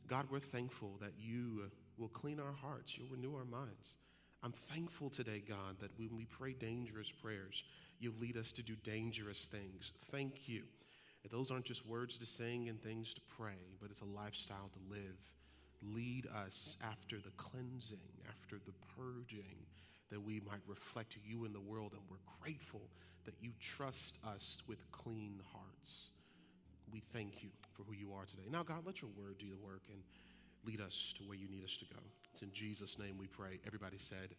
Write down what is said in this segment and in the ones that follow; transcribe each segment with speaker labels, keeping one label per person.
Speaker 1: God, we're thankful that you will clean our hearts. You'll renew our minds. I'm thankful today, God, that when we pray dangerous prayers, you lead us to do dangerous things. Thank you. And those aren't just words to sing and things to pray, but it's a lifestyle to live. Lead us after the cleansing, after the purging, that we might reflect you in the world. And we're grateful that you trust us with clean hearts. We thank you for who you are today. Now, God, let your word do the work and lead us to where you need us to go. It's in Jesus' name we pray. Everybody said,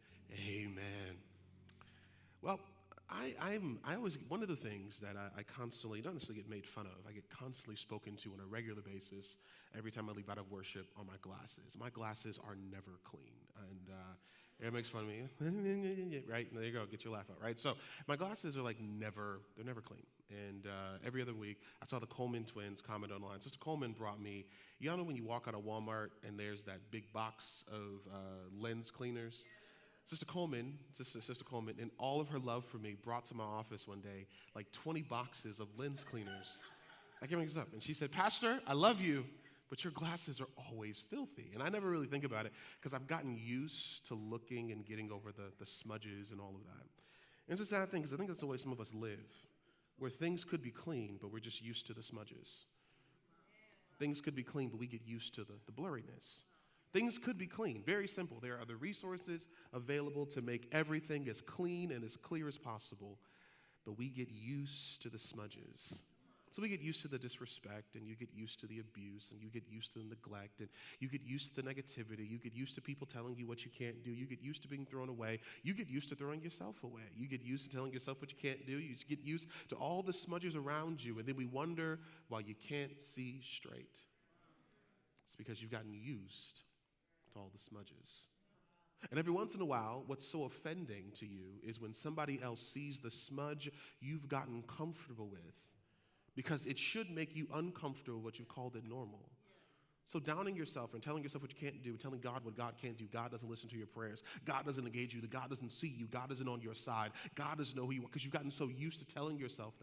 Speaker 1: amen. Well, I always, one of the things that I constantly, don't necessarily get made fun of, I get constantly spoken to on a regular basis every time I leave out of worship are my glasses. My glasses are never clean. And everyone makes fun of me, right? There you go, get your laugh out, right? So my glasses are like they're never clean. And every other week, I saw the Coleman twins comment online. Sister Coleman brought me, y'all know when you walk out of Walmart and there's that big box of lens cleaners? Sister Coleman, in all of her love for me, brought to my office one day like 20 boxes of lens cleaners. I can't make this up. And she said, Pastor, I love you, but your glasses are always filthy. And I never really think about it because I've gotten used to looking and getting over the smudges and all of that. And it's a sad thing because I think that's the way some of us live, where things could be clean, but we're just used to the smudges. Things could be clean, but we get used to the blurriness. Things could be clean. Very simple. There are the resources available to make everything as clean and as clear as possible, but we get used to the smudges. So we get used to the disrespect, and you get used to the abuse, and you get used to the neglect, and you get used to the negativity. You get used to people telling you what you can't do. You get used to being thrown away. You get used to throwing yourself away. You get used to telling yourself what you can't do. You just get used to all the smudges around you, and then we wonder why you can't see straight. It's because you've gotten used to all the smudges. And every once in a while, what's so offending to you is when somebody else sees the smudge you've gotten comfortable with, because it should make you uncomfortable what you've called it normal. So downing yourself and telling yourself what you can't do, telling God what God can't do, God doesn't listen to your prayers, God doesn't engage you, that God doesn't see you, God isn't on your side, God doesn't know who you are, because you've gotten so used to telling yourself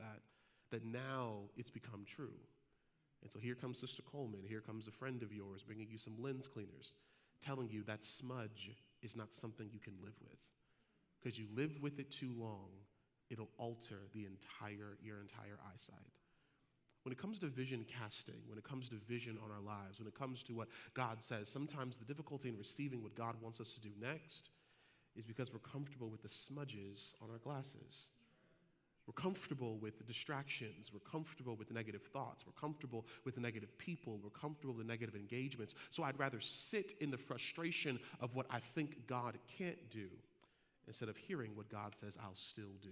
Speaker 1: that now it's become true. And so here comes Sister Coleman, here comes a friend of yours bringing you some lens cleaners, telling you that smudge is not something you can live with. Because you live with it too long, it'll alter your entire eyesight. When it comes to vision casting, when it comes to vision on our lives, when it comes to what God says, sometimes the difficulty in receiving what God wants us to do next is because we're comfortable with the smudges on our glasses. We're comfortable with the distractions. We're comfortable with the negative thoughts. We're comfortable with the negative people. We're comfortable with the negative engagements. So I'd rather sit in the frustration of what I think God can't do instead of hearing what God says I'll still do.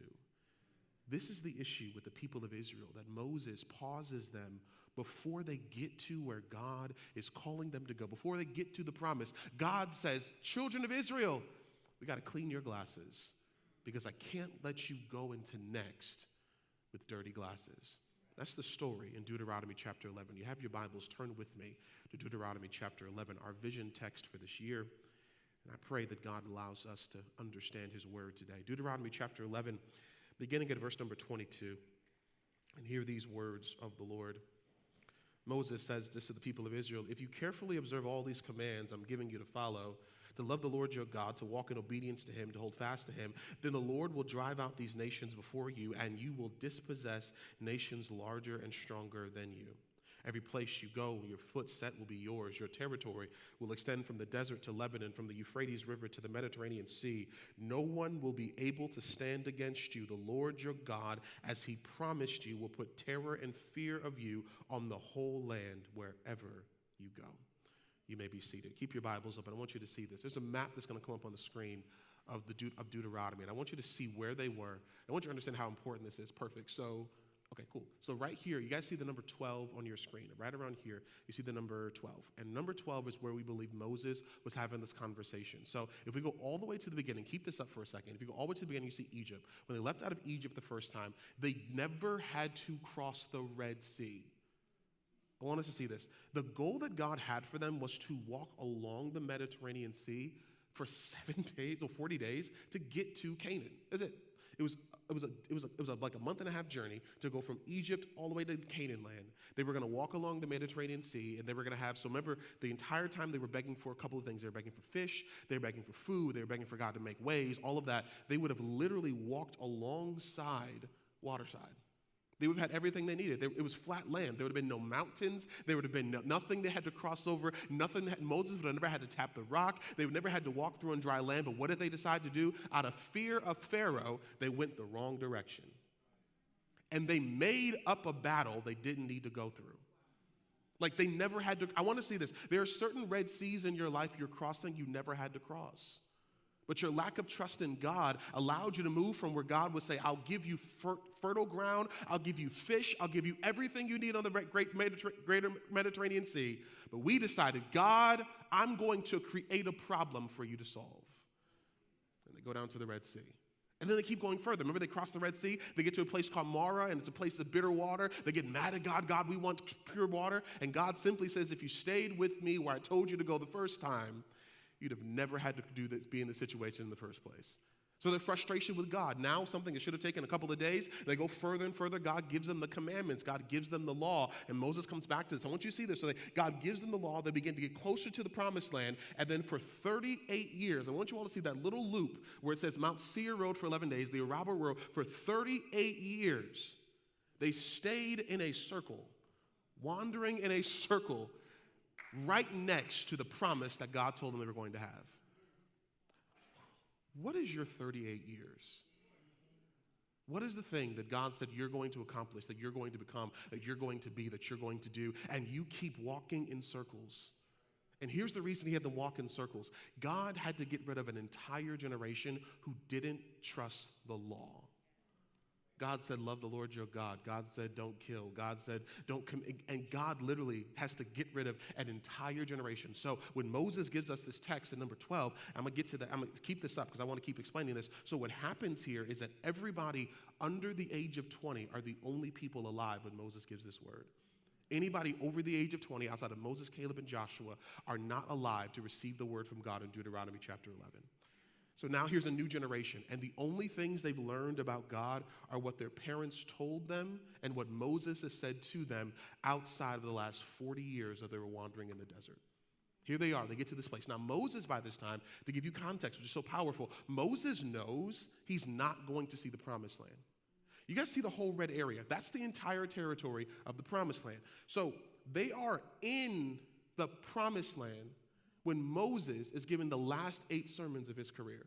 Speaker 1: This is the issue with the people of Israel, that Moses pauses them before they get to where God is calling them to go, before they get to the promise. God says, children of Israel, we got to clean your glasses because I can't let you go into next with dirty glasses. That's the story in Deuteronomy chapter 11. You have your Bibles, turn with me to Deuteronomy chapter 11, our vision text for this year. And I pray that God allows us to understand his word today. Deuteronomy chapter 11, beginning at verse number 22, and hear these words of the Lord. Moses says this to the people of Israel: if you carefully observe all these commands I'm giving you to follow, to love the Lord your God, to walk in obedience to him, to hold fast to him, then the Lord will drive out these nations before you, and you will dispossess nations larger and stronger than you. Every place you go, your foot set will be yours. Your territory will extend from the desert to Lebanon, from the Euphrates River to the Mediterranean Sea. No one will be able to stand against you. The Lord your God, as he promised you, will put terror and fear of you on the whole land wherever you go. You may be seated. Keep your Bibles open. I want you to see this. There's a map that's going to come up on the screen of Deuteronomy, and I want you to see where they were. I want you to understand how important this is. Perfect. So, okay, cool. So right here, you guys see the number 12 on your screen. Right around here, you see the number 12. And number 12 is where we believe Moses was having this conversation. So if we go all the way to the beginning, keep this up for a second. If you go all the way to the beginning, you see Egypt. When they left out of Egypt the first time, they never had to cross the Red Sea. I want us to see this. The goal that God had for them was to walk along the Mediterranean Sea for 7 days or 40 days to get to Canaan. That's it. It was like a month and a half journey to go from Egypt all the way to Canaan land. They were going to walk along the Mediterranean Sea, and they were going to have, so remember, the entire time they were begging for a couple of things. They were begging for fish, they were begging for food, they were begging for God to make ways, all of that. They would have literally walked alongside waterside. They would have had everything they needed. It was flat land. There would have been no mountains. There would have been nothing they had to cross over. Moses would have never had to tap the rock. They would never had to walk through on dry land. But what did they decide to do? Out of fear of Pharaoh, they went the wrong direction. And they made up a battle they didn't need to go through. Like they never had to. I want to see this. There are certain Red Seas in your life you're crossing you never had to cross. But your lack of trust in God allowed you to move from where God would say, I'll give you fertile ground, I'll give you fish, I'll give you everything you need on the greater Mediterranean Sea. But we decided, God, I'm going to create a problem for you to solve. And they go down to the Red Sea. And then they keep going further. Remember, they cross the Red Sea. They get to a place called Mara, and it's a place of bitter water. They get mad at God. God, we want pure water. And God simply says, if you stayed with me where I told you to go the first time, you'd have never had to do this, be in this situation in the first place. So their frustration with God, now something that should have taken a couple of days, they go further and further. God gives them the commandments. God gives them the law. And Moses comes back to this. I want you to see this. So God gives them the law. They begin to get closer to the promised land. And then for 38 years, I want you all to see that little loop where it says Mount Seir rode for 11 days, the Araba rode for 38 years. They stayed in a circle, wandering in a circle, right next to the promise that God told them they were going to have. What is your 38 years? What is the thing that God said you're going to accomplish, that you're going to become, that you're going to be, that you're going to do, and you keep walking in circles? And here's the reason he had them walk in circles. God had to get rid of an entire generation who didn't trust the law. God said, love the Lord your God. God said, don't kill. God said, don't commit. And God literally has to get rid of an entire generation. So when Moses gives us this text in number 12, I'm going to get to that. I'm going to keep this up because I want to keep explaining this. So what happens here is that everybody under the age of 20 are the only people alive when Moses gives this word. Anybody over the age of 20 outside of Moses, Caleb, and Joshua are not alive to receive the word from God in Deuteronomy chapter 11. So now here's a new generation, and the only things they've learned about God are what their parents told them and what Moses has said to them outside of the last 40 years that they were wandering in the desert. Here they are. They get to this place. Now Moses, by this time, to give you context, which is so powerful, Moses knows he's not going to see the promised land. You guys see the whole red area. That's the entire territory of the promised land. So they are in the promised land when Moses is given the last 8 sermons of his career.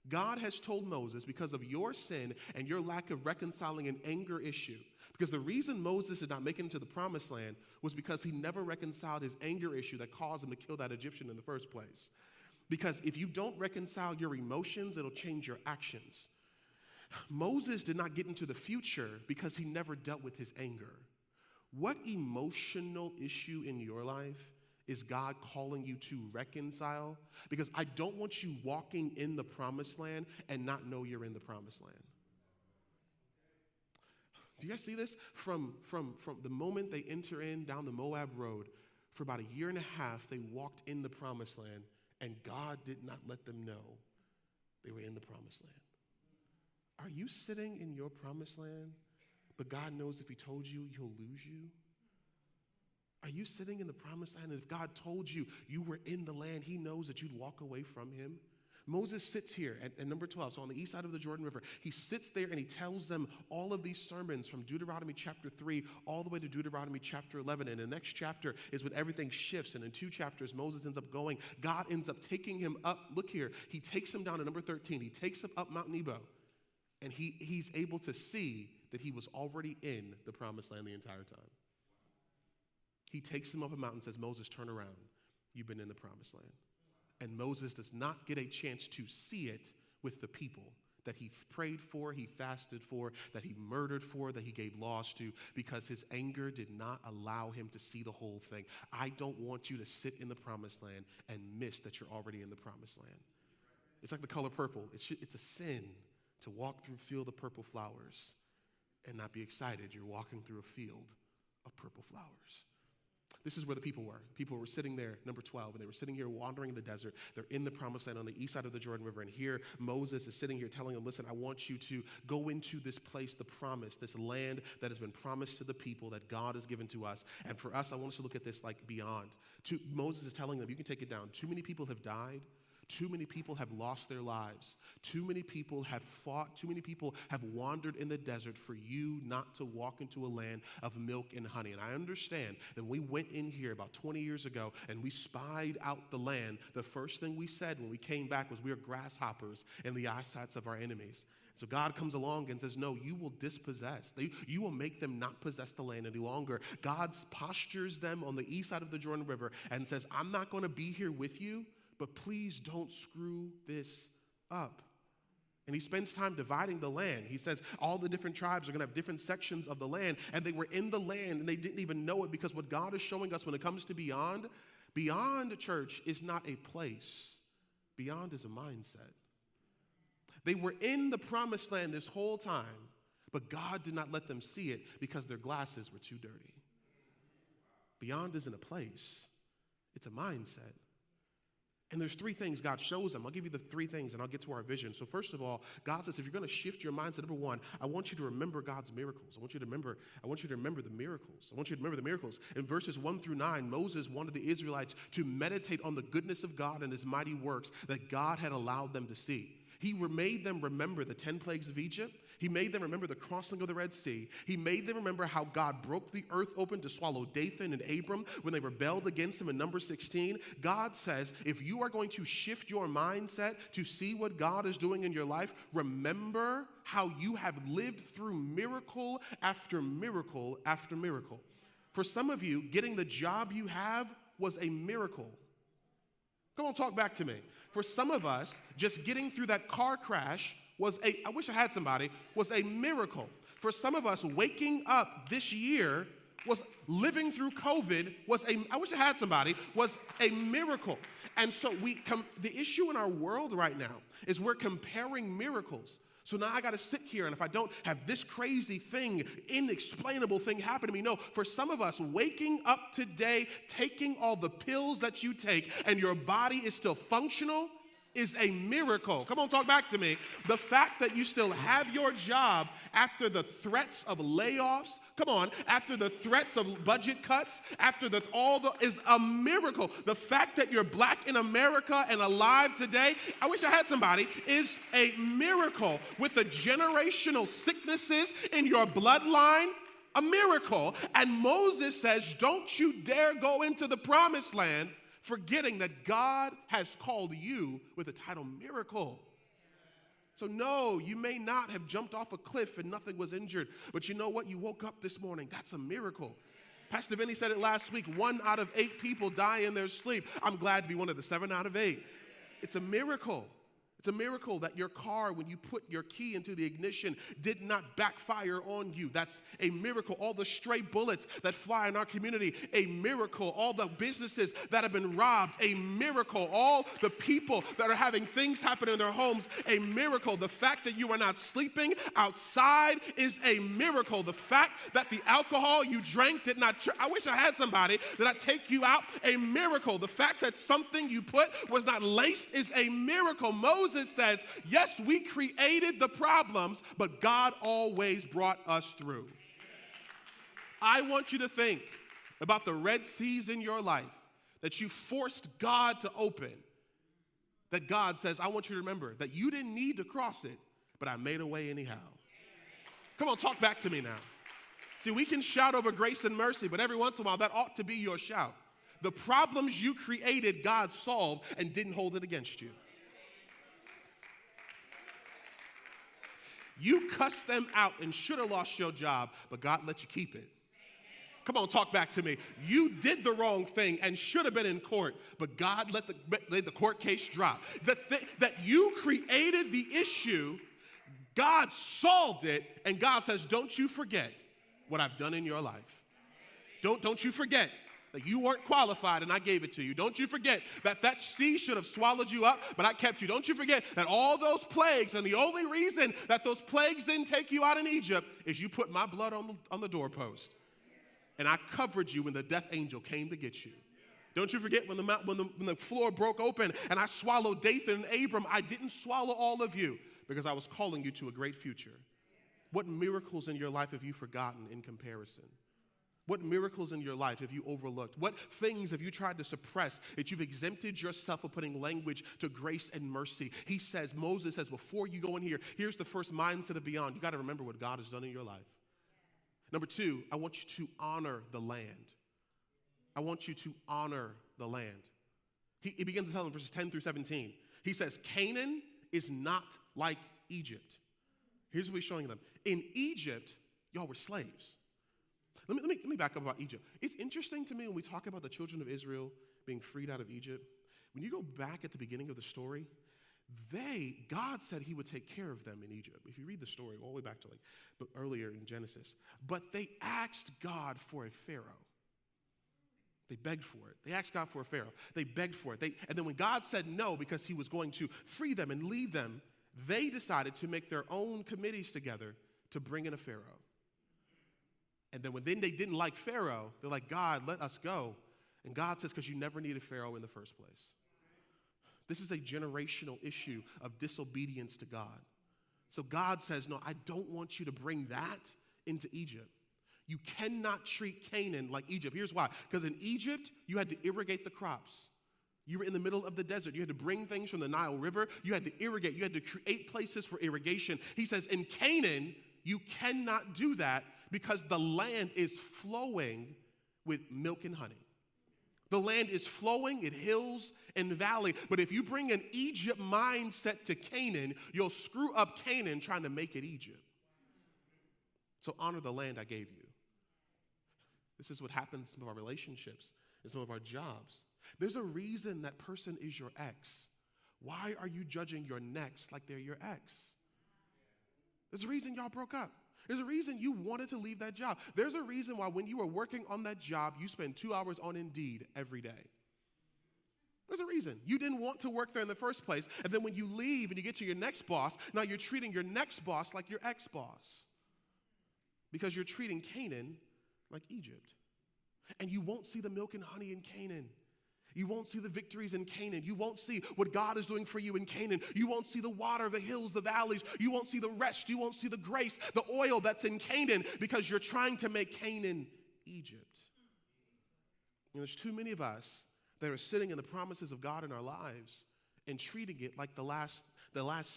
Speaker 1: God has told Moses, because of your sin and your lack of reconciling an anger issue, because the reason Moses did not make it into the promised land was because he never reconciled his anger issue that caused him to kill that Egyptian in the first place. Because if you don't reconcile your emotions, it'll change your actions. Moses did not get into the future because he never dealt with his anger. What emotional issue in your life is God calling you to reconcile? Because I don't want you walking in the promised land and not know you're in the promised land. Do you guys see this? From the moment they enter in down the Moab road, for about a year and a half, they walked in the promised land, and God did not let them know they were in the promised land. Are you sitting in your promised land, but God knows if he told you, he'll lose you? Are you sitting in the promised land, and if God told you you were in the land, he knows that you'd walk away from him? Moses sits here at number 12, so on the east side of the Jordan River. He sits there and he tells them all of these sermons from Deuteronomy chapter 3 all the way to Deuteronomy chapter 11. And the next chapter is when everything shifts. And in 2 chapters, Moses ends up going. God ends up taking him up. Look here. He takes him down to number 13. He takes him up Mount Nebo. And he's able to see that he was already in the promised land the entire time. He takes him up a mountain and says, Moses, turn around. You've been in the promised land. And Moses does not get a chance to see it with the people that he prayed for, he fasted for, that he murdered for, that he gave laws to, because his anger did not allow him to see the whole thing. I don't want you to sit in the promised land and miss that you're already in the promised land. It's like the color purple. It's a sin to walk through a field of purple flowers and not be excited you're walking through a field of purple flowers. This is where the people were. People were sitting there, number 12, and they were sitting here wandering in the desert. They're in the promised land on the east side of the Jordan River. And here Moses is sitting here telling them, listen, I want you to go into this place, the promise, this land that has been promised to the people that God has given to us. And for us, I want us to look at this like beyond. Moses is telling them, you can take it down. Too many people have died. Too many people have lost their lives. Too many people have fought. Too many people have wandered in the desert for you not to walk into a land of milk and honey. And I understand that when we went in here about 20 years ago and we spied out the land, the first thing we said when we came back was we are grasshoppers in the eyesights of our enemies. So God comes along and says, no, you will dispossess. You will make them not possess the land any longer. God postures them on the east side of the Jordan River and says, I'm not going to be here with you, but please don't screw this up. And he spends time dividing the land. He says all the different tribes are going to have different sections of the land. And they were in the land and they didn't even know it, because what God is showing us when it comes to beyond church is not a place. Beyond is a mindset. They were in the promised land this whole time, but God did not let them see it because their glasses were too dirty. Beyond isn't a place. It's a mindset. And there's three things God shows them. I'll give you the three things and I'll get to our vision. So first of all, God says, if you're going to shift your mindset, number one, I want you to remember God's miracles. I want you to remember the miracles. I want you to remember the miracles. In verses 1 through 9, Moses wanted the Israelites to meditate on the goodness of God and his mighty works that God had allowed them to see. He made them remember the 10 plagues of Egypt. He made them remember the crossing of the Red Sea. He made them remember how God broke the earth open to swallow Dathan and Abram when they rebelled against him in number 16. God says, if you are going to shift your mindset to see what God is doing in your life, remember how you have lived through miracle after miracle after miracle. For some of you, getting the job you have was a miracle. Come on, talk back to me. For some of us, just getting through that car crash I wish I had somebody, was a miracle. For some of us, waking up this year, living through COVID, I wish I had somebody, was a miracle. And so the issue in our world right now is we're comparing miracles. So now I got to sit here, and if I don't have this crazy thing, inexplainable thing happen to me, no, for some of us, waking up today, taking all the pills that you take, and your body is still functional, is a miracle. Come on, talk back to me. The fact that you still have your job after the threats of layoffs, after the threats of budget cuts, is a miracle. The fact that you're black in America and alive today, I wish I had somebody, is a miracle. With the generational sicknesses in your bloodline, a miracle. And Moses says, don't you dare go into the promised land forgetting that God has called you with the title miracle. So no, you may not have jumped off a cliff and nothing was injured, but you know what? You woke up this morning. That's a miracle. Pastor Vinny said it last week, 1 out of 8 people die in their sleep. I'm glad to be one of the 7 out of 8. It's a miracle. It's a miracle that your car, when you put your key into the ignition, did not backfire on you. That's a miracle. All the stray bullets that fly in our community, a miracle. All the businesses that have been robbed, a miracle. All the people that are having things happen in their homes, a miracle. The fact that you are not sleeping outside is a miracle. The fact that the alcohol you drank did not, I wish I had somebody that I'd take you out, a miracle. The fact that something you put was not laced is a miracle. Moses says, yes, we created the problems, but God always brought us through. I want you to think about the Red Seas in your life that you forced God to open. That God says, I want you to remember that you didn't need to cross it, but I made a way anyhow. Come on, talk back to me now. See, we can shout over grace and mercy, but every once in a while, that ought to be your shout. The problems you created, God solved and didn't hold it against you. You cussed them out and should have lost your job, but God let you keep it. Come on, talk back to me. You did the wrong thing and should have been in court, but God let the court case drop. That you created the issue, God solved it, and God says, don't you forget what I've done in your life. Don't you forget that you weren't qualified and I gave it to you. Don't you forget that sea should have swallowed you up, but I kept you. Don't you forget that all those plagues, and the only reason that those plagues didn't take you out in Egypt is you put my blood on the doorpost. and I covered you when the death angel came to get you. Don't you forget when the floor broke open and I swallowed Dathan and Abram, I didn't swallow all of you because I was calling you to a great future. What miracles in your life have you forgotten in comparison? What miracles in your life have you overlooked? What things have you tried to suppress that you've exempted yourself of putting language to grace and mercy? Moses says, before you go in here, here's the first mindset of beyond. You got to remember what God has done in your life. Number two, I want you to honor the land. I want you to honor the land. He begins to tell them verses 10 through 17. He says, Canaan is not like Egypt. Here's what he's showing them. In Egypt, y'all were slaves. Let me back up about Egypt. It's interesting to me when we talk about the children of Israel being freed out of Egypt. When you go back at the beginning of the story, God said he would take care of them in Egypt. If you read the story all the way back to earlier in Genesis. But they asked God for a Pharaoh. They begged for it. They asked God for a Pharaoh. They begged for it. And then when God said no because he was going to free them and lead them, they decided to make their own committees together to bring in a Pharaoh. And then when they didn't like Pharaoh, they're like, God, let us go. And God says, because you never needed Pharaoh in the first place. This is a generational issue of disobedience to God. So God says, no, I don't want you to bring that into Egypt. You cannot treat Canaan like Egypt. Here's why. Because in Egypt, you had to irrigate the crops. You were in the middle of the desert. You had to bring things from the Nile River. You had to irrigate. You had to create places for irrigation. He says, in Canaan, you cannot do that because the land is flowing with milk and honey. The land is flowing in hills and valley. But if you bring an Egypt mindset to Canaan, you'll screw up Canaan trying to make it Egypt. So honor the land I gave you. This is what happens in some of our relationships and some of our jobs. There's a reason that person is your ex. Why are you judging your next like they're your ex? There's a reason y'all broke up. There's a reason you wanted to leave that job. There's a reason why when you were working on that job, you spend 2 hours on Indeed every day. There's a reason. You didn't want to work there in the first place. And then when you leave and you get to your next boss, now you're treating your next boss like your ex-boss. Because you're treating Canaan like Egypt. And you won't see the milk and honey in Canaan. You won't see the victories in Canaan. You won't see what God is doing for you in Canaan. You won't see the water, the hills, the valleys. You won't see the rest. You won't see the grace, the oil that's in Canaan because you're trying to make Canaan Egypt. And there's too many of us that are sitting in the promises of God in our lives and treating it like the last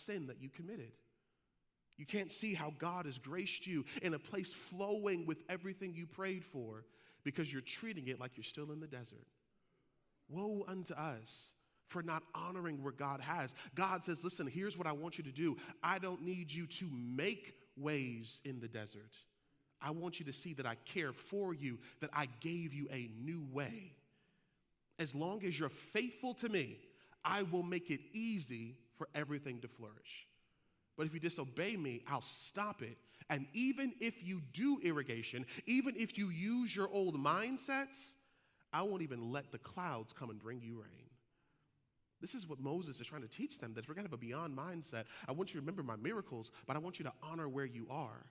Speaker 1: sin that you committed. You can't see how God has graced you in a place flowing with everything you prayed for because you're treating it like you're still in the desert. Woe unto us for not honoring where God has. God says, listen, here's what I want you to do. I don't need you to make ways in the desert. I want you to see that I care for you, that I gave you a new way. As long as you're faithful to me, I will make it easy for everything to flourish. But if you disobey me, I'll stop it. And even if you do irrigation, even if you use your old mindsets, I won't even let the clouds come and bring you rain. This is what Moses is trying to teach them, that if we're going to have a beyond mindset, I want you to remember my miracles, but I want you to honor where you are.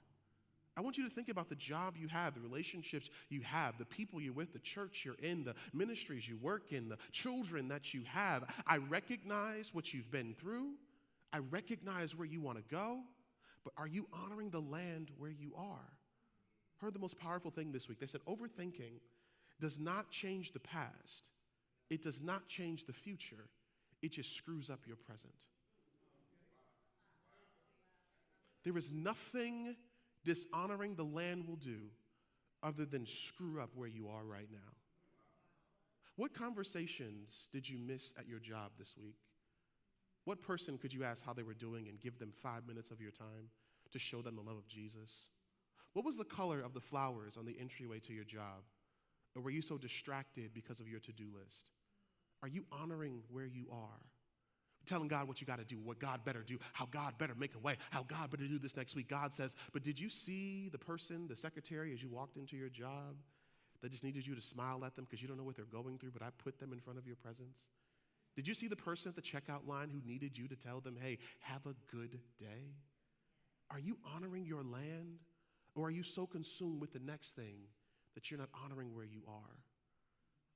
Speaker 1: I want you to think about the job you have, the relationships you have, the people you're with, the church you're in, the ministries you work in, the children that you have. I recognize what you've been through. I recognize where you want to go, but are you honoring the land where you are? I heard the most powerful thing this week. They said overthinking does not change the past. It does not change the future. It just screws up your present. There is nothing dishonoring the land will do other than screw up where you are right now. What conversations did you miss at your job this week? What person could you ask how they were doing and give them 5 minutes of your time to show them the love of Jesus? What was the color of the flowers on the entryway to your job? Or were you so distracted because of your to-do list? Are you honoring where you are? Telling God what you got to do, what God better do, how God better make a way, how God better do this next week. God says, but did you see the person, the secretary, as you walked into your job that just needed you to smile at them because you don't know what they're going through, but I put them in front of your presence? Did you see the person at the checkout line who needed you to tell them, hey, have a good day? Are you honoring your land? Or are you so consumed with the next thing that you're not honoring where you are.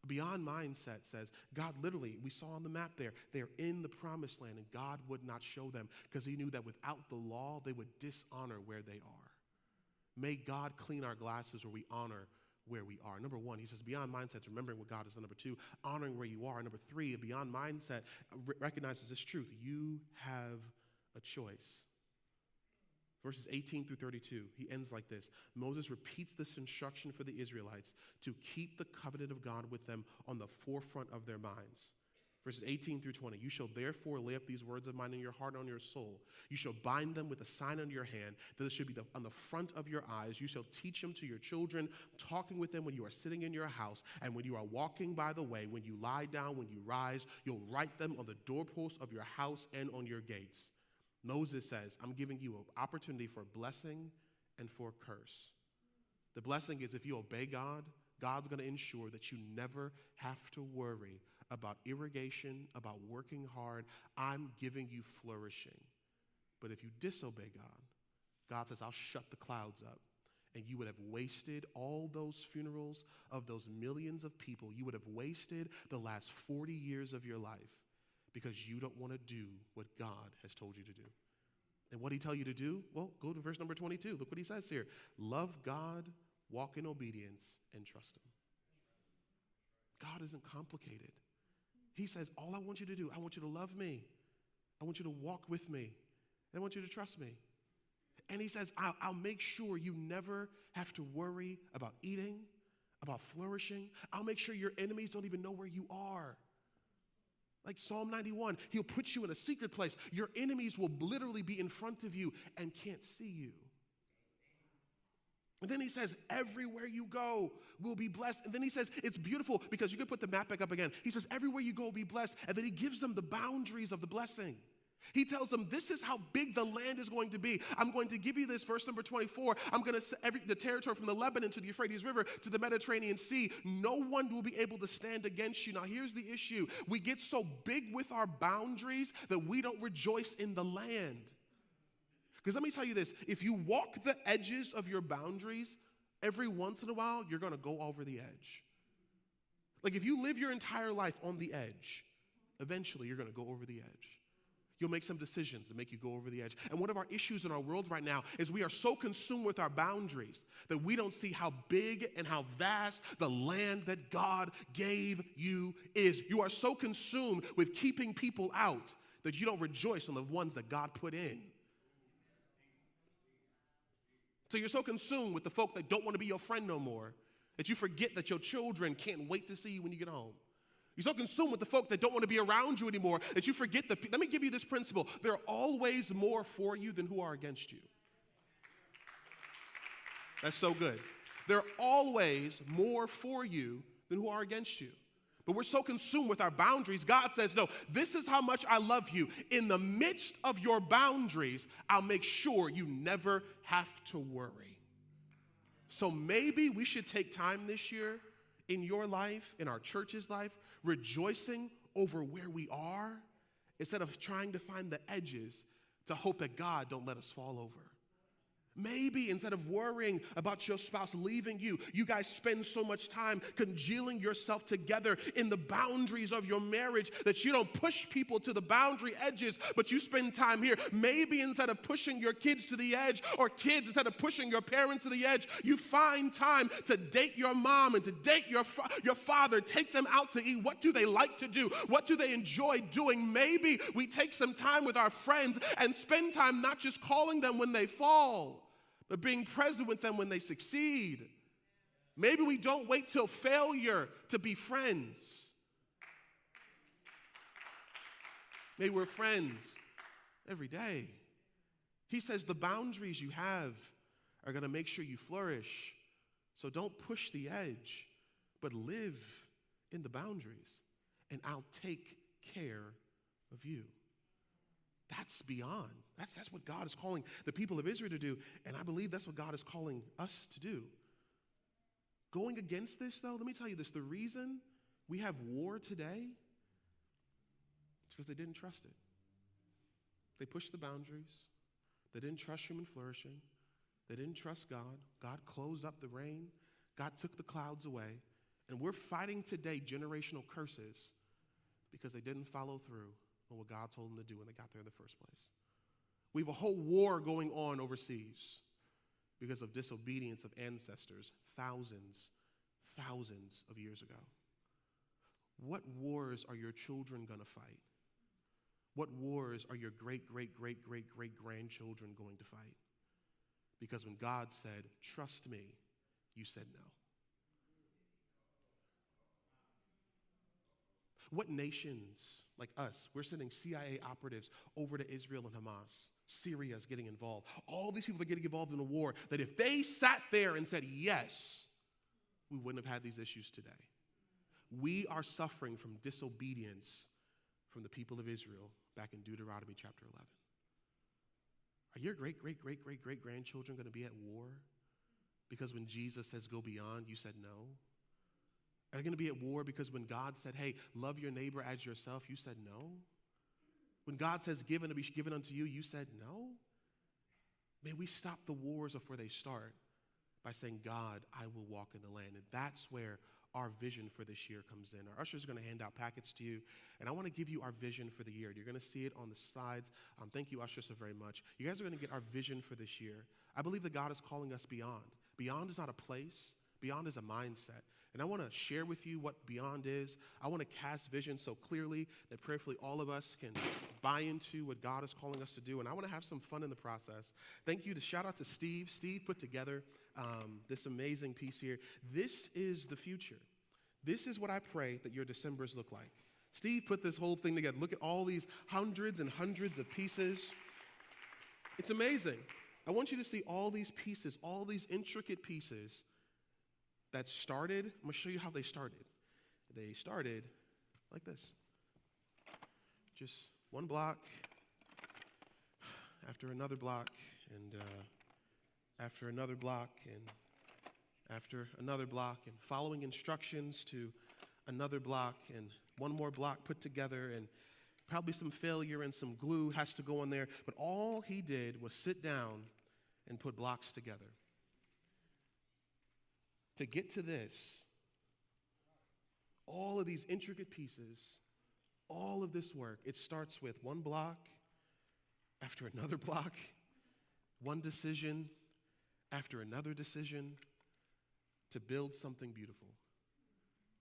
Speaker 1: A beyond mindset says, God literally, we saw on the map there, they're in the promised land, and God would not show them because he knew that without the law, they would dishonor where they are. May God clean our glasses where we honor where we are. Number one, he says, beyond mindset's remembering what God has done. Number two, honoring where you are. Number three, a beyond mindset recognizes this truth. You have a choice. Verses 18 through 32, he ends like this. Moses repeats this instruction for the Israelites to keep the covenant of God with them on the forefront of their minds. Verses 18 through 20, you shall therefore lay up these words of mine in your heart and on your soul. You shall bind them with a sign on your hand, that it should be on the front of your eyes. You shall teach them to your children, talking with them when you are sitting in your house, and when you are walking by the way, when you lie down, when you rise, you'll write them on the doorposts of your house and on your gates. Moses says, I'm giving you an opportunity for blessing and for curse. The blessing is if you obey God, God's going to ensure that you never have to worry about irrigation, about working hard. I'm giving you flourishing. But if you disobey God, God says, I'll shut the clouds up. And you would have wasted all those funerals of those millions of people. You would have wasted the last 40 years of your life because you don't want to do what God has told you to do. And what did he tell you to do? Well, go to verse number 22. Look what he says here. Love God, walk in obedience, and trust him. God isn't complicated. He says, all I want you to do, I want you to love me. I want you to walk with me. And I want you to trust me. And he says, I'll make sure you never have to worry about eating, about flourishing. I'll make sure your enemies don't even know where you are. Like Psalm 91, he'll put you in a secret place. Your enemies will literally be in front of you and can't see you. And then he says, everywhere you go will be blessed. And then he says, it's beautiful because you can put the map back up again. He says, everywhere you go will be blessed. And then he gives them the boundaries of the blessing. He tells them, this is how big the land is going to be. I'm going to give you this, verse number 24. I'm going to the territory from the Lebanon to the Euphrates River to the Mediterranean Sea. No one will be able to stand against you. Now, here's the issue. We get so big with our boundaries that we don't rejoice in the land. Because let me tell you this, if you walk the edges of your boundaries, every once in a while, you're going to go over the edge. Like if you live your entire life on the edge, eventually you're going to go over the edge. You'll make some decisions that make you go over the edge. And one of our issues in our world right now is we are so consumed with our boundaries that we don't see how big and how vast the land that God gave you is. You are so consumed with keeping people out that you don't rejoice in the ones that God put in. So you're so consumed with the folk that don't want to be your friend no more that you forget that your children can't wait to see you when you get home. You're so consumed with the folk that don't want to be around you anymore that you forget let me give you this principle. There are always more for you than who are against you. That's so good. There are always more for you than who are against you. But we're so consumed with our boundaries. God says, no, this is how much I love you. In the midst of your boundaries, I'll make sure you never have to worry. So maybe we should take time this year in your life, in our church's life, rejoicing over where we are instead of trying to find the edges to hope that God don't let us fall over. Maybe instead of worrying about your spouse leaving you, you guys spend so much time congealing yourself together in the boundaries of your marriage that you don't push people to the boundary edges, but you spend time here. Maybe instead of pushing your kids to the edge, or kids, instead of pushing your parents to the edge, you find time to date your mom and to date your father, take them out to eat. What do they like to do? What do they enjoy doing? Maybe we take some time with our friends and spend time not just calling them when they fall, but being present with them when they succeed. Maybe we don't wait till failure to be friends. Maybe we're friends every day. He says the boundaries you have are going to make sure you flourish. So don't push the edge, but live in the boundaries, and I'll take care of you. That's beyond. That's what God is calling the people of Israel to do, and I believe that's what God is calling us to do. Going against this, though, let me tell you this. The reason we have war today is because they didn't trust it. They pushed the boundaries. They didn't trust human flourishing. They didn't trust God. God closed up the rain. God took the clouds away, and we're fighting today generational curses because they didn't follow through on what God told them to do when they got there in the first place. We have a whole war going on overseas because of disobedience of ancestors thousands of years ago. What wars are your children going to fight? What wars are your great-great-great-great-great-grandchildren going to fight? Because when God said, trust me, you said no. What nations like us, we're sending CIA operatives over to Israel and Hamas. Syria is getting involved. All these people are getting involved in a war that if they sat there and said yes, we wouldn't have had these issues today. We are suffering from disobedience from the people of Israel back in Deuteronomy chapter 11. Are your great-great-great-great-great-grandchildren going to be at war because when Jesus says go beyond, you said no? Are they going to be at war because when God said, hey, love your neighbor as yourself, you said no? When God says given to be given unto you, you said no? May we stop the wars before they start by saying, God, I will walk in the land. And that's where our vision for this year comes in. Our ushers are going to hand out packets to you, and I want to give you our vision for the year. You're going to see it on the slides. Thank you, ushers, so very much. You guys are going to get our vision for this year. I believe that God is calling us beyond. Beyond is not a place. Beyond is a mindset. And I want to share with you what beyond is. I want to cast vision so clearly that prayerfully all of us can buy into what God is calling us to do. And I want to have some fun in the process. Thank you to shout out to Steve. Steve put together this amazing piece here. This is the future. This is what I pray that your Decembers look like. Steve put this whole thing together. Look at all these hundreds and hundreds of pieces. It's amazing. I want you to see all these pieces, all these intricate pieces that started. I'm going to show you how they started. They started like this. Just one block after another block and after another block and after another block and following instructions to another block and one more block put together and probably some failure and some glue has to go in there. But all he did was sit down and put blocks together. To get to this, all of these intricate pieces, all of this work, it starts with one block after another block, one decision after another decision to build something beautiful.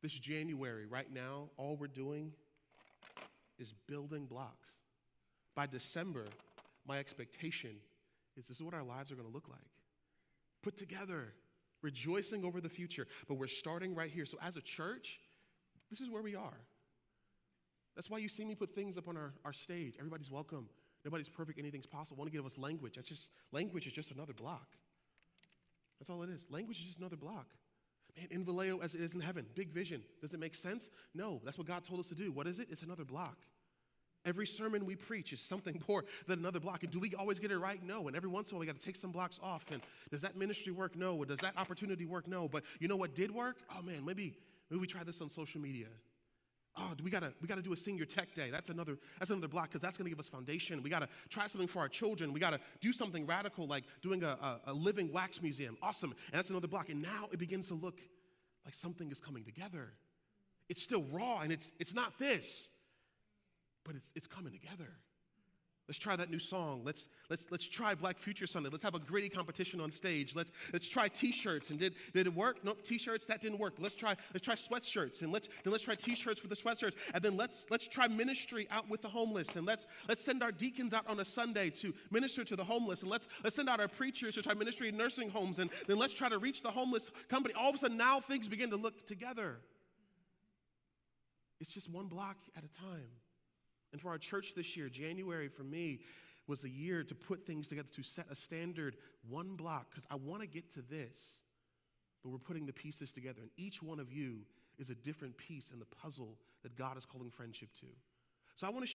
Speaker 1: This January, right now, all we're doing is building blocks. By December, my expectation is this is what our lives are going to look like. Put together, rejoicing over the future. But we're starting right here. So as a church, this is where we are. That's why you see me put things up on our stage. Everybody's welcome. Nobody's perfect. Anything's possible. I want to give us language. Language is just another block. That's all it is. Language is just another block. Man, in Vallejo as it is in heaven. Big vision. Does it make sense? No. That's what God told us to do. What is it? It's another block. Every sermon we preach is something more than another block. And do we always get it right? No. And every once in a while, we got to take some blocks off. And does that ministry work? No. Or does that opportunity work? No. But you know what did work? Oh, man, maybe we try this on social media. Oh, we gotta do a senior tech day. That's another block because that's going to give us foundation. We got to try something for our children. We got to do something radical like doing a living wax museum. Awesome. And that's another block. And now it begins to look like something is coming together. It's still raw and it's not this. But it's coming together. Let's try that new song. Let's try Black Future Sunday. Let's have a gritty competition on stage. Let's try T-shirts. And did it work? Nope. T-shirts that didn't work. But let's try sweatshirts. And let's try T-shirts with the sweatshirts. And then let's try ministry out with the homeless. And let's send our deacons out on a Sunday to minister to the homeless. And let's send out our preachers to try ministry in nursing homes. And then let's try to reach the homeless company. All of a sudden now things begin to look together. It's just one block at a time. And for our church this year, January for me was a year to put things together, to set a standard one block, because I want to get to this, but we're putting the pieces together. And each one of you is a different piece in the puzzle that God is calling friendship to. So I want to